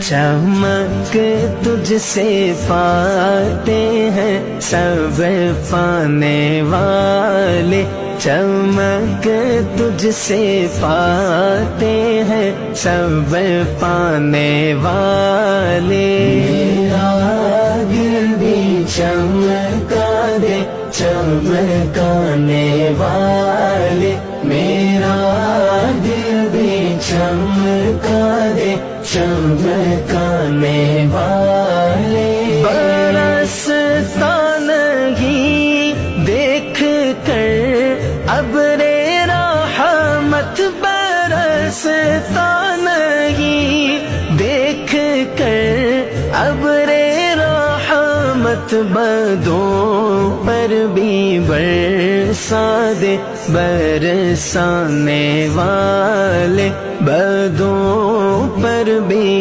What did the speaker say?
چمک تجھ سے پاتے ہیں سب پانے والے، چمک تجھ سے پاتے ہیں سب پانے والے۔ میرا دل بھی چمکا دے چمکانے والے، میرا دل بھی چمکا دے چمکانے والے۔ برستا نہیں دیکھ کر ابر رحمت، برستا نہیں دیکھ کر ابر رحمت، بدوں پر بھی برسا دے برسانے والے، بدوں پر بھی